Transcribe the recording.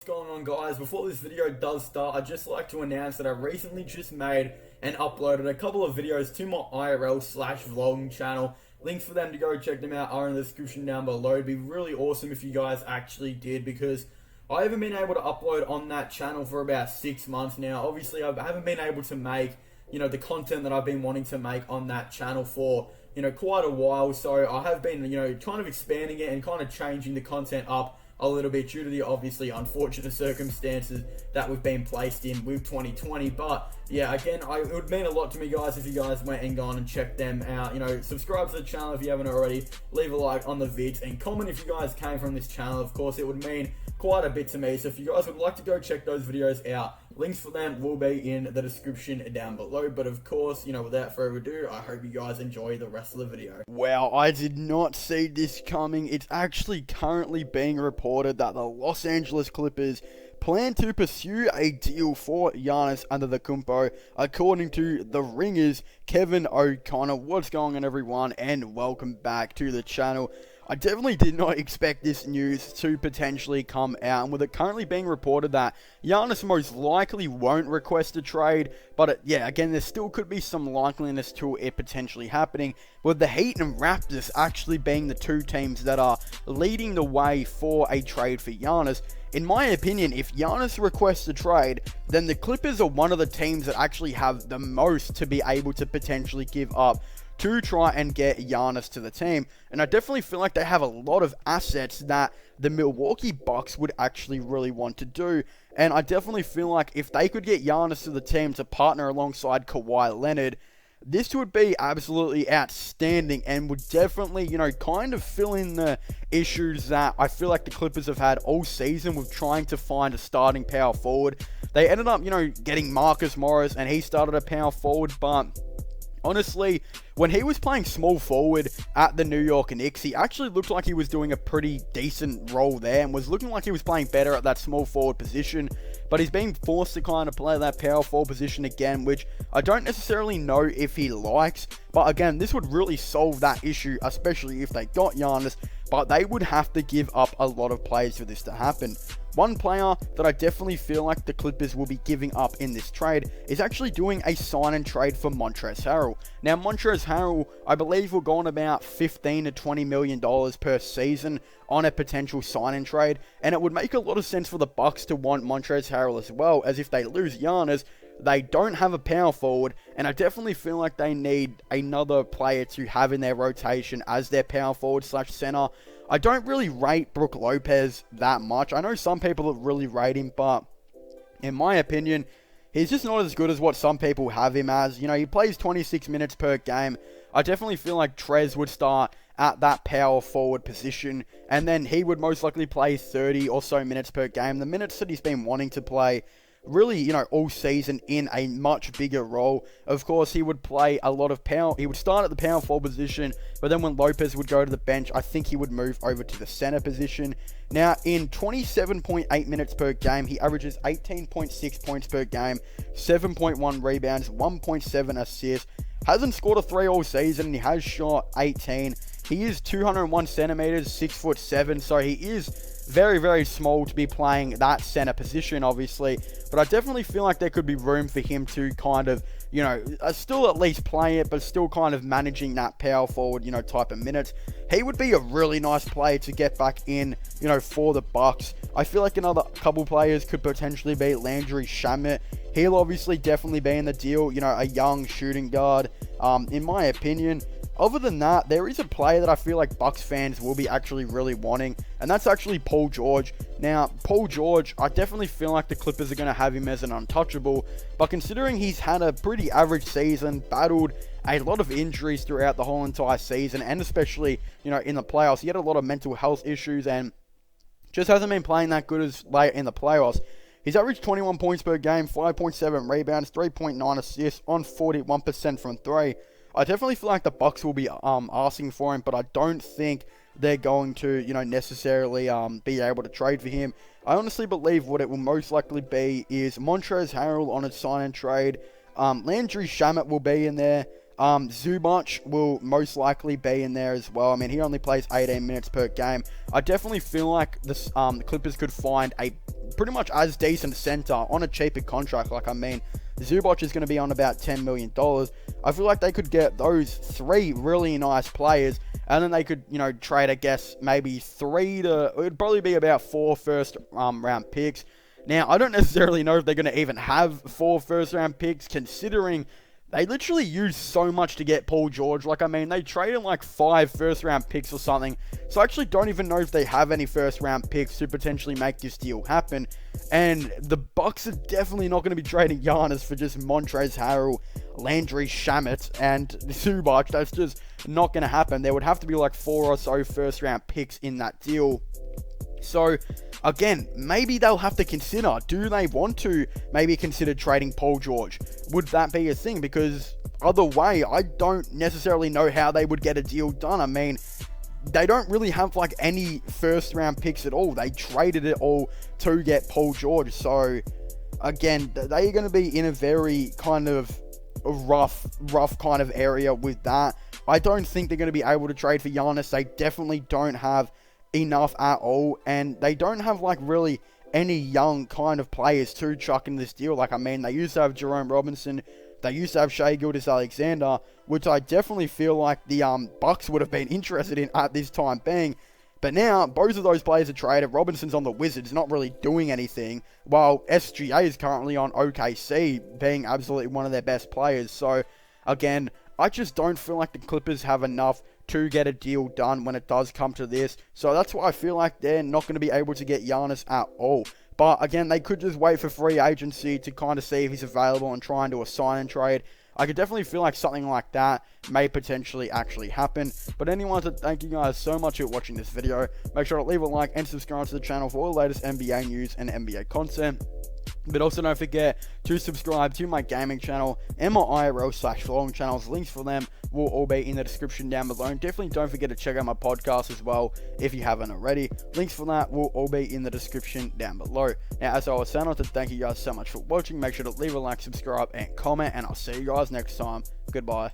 What's going on, guys? Before this video does start, I'd just like to announce that I recently just made and uploaded a couple of videos to my IRL/vlogging channel. Links for them to go check them out are in the description down below. It'd be really awesome if you guys actually did, because I haven't been able to upload on that channel for about 6 months now. Obviously, I haven't been able to make, the content that I've been wanting to make on that channel for, quite a while. So I have been, kind of expanding it and kind of changing the content up a little bit due to the obviously unfortunate circumstances that we've been placed in with 2020. But yeah, again, it would mean a lot to me, guys, if you guys went and gone and checked them out. Subscribe to the channel if you haven't already, leave a like on the vids, and comment if you guys came from this channel. Of course, it would mean quite a bit to me. So if you guys would like to go check those videos out, links for them will be in the description down below. But of course, without further ado, I hope you guys enjoy the rest of the video. Wow, I did not see this coming. It's actually currently being reported that the Los Angeles Clippers plan to pursue a deal for Giannis Antetokounmpo, according to The Ringer's Kevin O'Connor. What's going on, everyone, and welcome back to the channel. I definitely did not expect this news to potentially come out, and with it currently being reported that Giannis most likely won't request a trade, but again, there still could be some likeliness to it potentially happening, with the Heat and Raptors actually being the two teams that are leading the way for a trade for Giannis. In my opinion, if Giannis requests a trade, then the Clippers are one of the teams that actually have the most to be able to potentially give up to try and get Giannis to the team. And I definitely feel like they have a lot of assets that the Milwaukee Bucks would actually really want to do. And I definitely feel like if they could get Giannis to the team to partner alongside Kawhi Leonard, this would be absolutely outstanding and would definitely, kind of fill in the issues that I feel like the Clippers have had all season with trying to find a starting power forward. They ended up, getting Marcus Morris, and he started a power forward, but honestly, when he was playing small forward at the New York Knicks, he actually looked like he was doing a pretty decent role there and was looking like he was playing better at that small forward position. But he's being forced to kind of play that power forward position again, which I don't necessarily know if he likes. But again, this would really solve that issue, especially if they got Giannis. But they would have to give up a lot of plays for this to happen. One player that I definitely feel like the Clippers will be giving up in this trade is actually doing a sign and trade for Montrezl Harrell. Now, Montrezl Harrell, I believe, will go on about $15 to $20 million per season on a potential sign and trade, and it would make a lot of sense for the Bucks to want Montrezl Harrell as well, as if they lose Giannis, they don't have a power forward, and I definitely feel like they need another player to have in their rotation as their power forward slash center. I don't really rate Brook Lopez that much. I know some people really rate him, but in my opinion, he's just not as good as what some people have him as. He plays 26 minutes per game. I definitely feel like Trez would start at that power forward position, and then he would most likely play 30 or so minutes per game. The minutes that he's been wanting to play really, all season in a much bigger role. Of course, he would play a lot of power. He would start at the power forward position, but then when Lopez would go to the bench, I think he would move over to the center position. Now, in 27.8 minutes per game, he averages 18.6 points per game, 7.1 rebounds, 1.7 assists. Hasn't scored a 3 all season, and he has shot 18. He is 201 centimeters, 6'7", so he is very, very small to be playing that center position, obviously. But I definitely feel like there could be room for him to kind of, still at least play it, but still kind of managing that power forward, type of minutes. He would be a really nice player to get back in, for the Bucks. I feel like another couple players could potentially be Landry Shamet. He'll obviously definitely be in the deal, a young shooting guard, in my opinion. Other than that, there is a player that I feel like Bucks fans will be actually really wanting, and that's actually Paul George. Now, Paul George, I definitely feel like the Clippers are going to have him as an untouchable, but considering he's had a pretty average season, battled a lot of injuries throughout the whole entire season, and especially, in the playoffs, he had a lot of mental health issues, and just hasn't been playing that good as late in the playoffs. He's averaged 21 points per game, 5.7 rebounds, 3.9 assists on 41% from 3. I definitely feel like the Bucks will be asking for him, but I don't think they're going to, necessarily be able to trade for him. I honestly believe what it will most likely be is Montrezl Harrell on a sign and trade. Landry Shamet will be in there. Zubac will most likely be in there as well. I mean, he only plays 18 minutes per game. I definitely feel like this, the Clippers could find a pretty much as decent center on a cheaper contract. Like, I mean, Zubac is going to be on about $10 million. I feel like they could get those 3 really nice players, and then they could, you know, trade, I guess, maybe it would probably be about 4 first round picks. Now, I don't necessarily know if they're going to even have 4 first round picks, considering they literally used so much to get Paul George. Like, I mean, they traded like 5 first round picks or something. So I actually don't even know if they have any first round picks to potentially make this deal happen. And the Bucks are definitely not going to be trading Giannis for just Montrezl Harrell, Landry Shamet, and Zubac. That's just not going to happen. There would have to be like 4 or so first round picks in that deal. So, again, maybe they'll have to consider, do they want to maybe consider trading Paul George? Would that be a thing? Because other way, I don't necessarily know how they would get a deal done. I mean, they don't really have like any first round picks at all. They traded it all to get Paul George. So, again, they're going to be in a very kind of rough kind of area with that. I don't think they're going to be able to trade for Giannis. They definitely don't have enough at all, and they don't have like really any young kind of players to chuck in this deal. Like, I mean, they used to have Jerome Robinson, they used to have Shai Gilgeous-Alexander, which I definitely feel like the Bucks would have been interested in at this time being. But now both of those players are traded. Robinson's on the Wizards, not really doing anything, while SGA is currently on OKC, being absolutely one of their best players. So again, I just don't feel like the Clippers have enough to get a deal done when it does come to this. So that's why I feel like they're not going to be able to get Giannis at all. But again, they could just wait for free agency to kind of see if he's available and try and do a sign and trade. I could definitely feel like something like that may potentially actually happen. But anyway, thank you guys so much for watching this video. Make sure to leave a like and subscribe to the channel for all the latest NBA news and NBA content. But also don't forget to subscribe to my gaming channel and my IRL/vlogging channels. Links for them will all be in the description down below. And definitely don't forget to check out my podcast as well if you haven't already. Links for that will all be in the description down below. Now, as I was saying, I want to thank you guys so much for watching. Make sure to leave a like, subscribe, and comment. And I'll see you guys next time. Goodbye.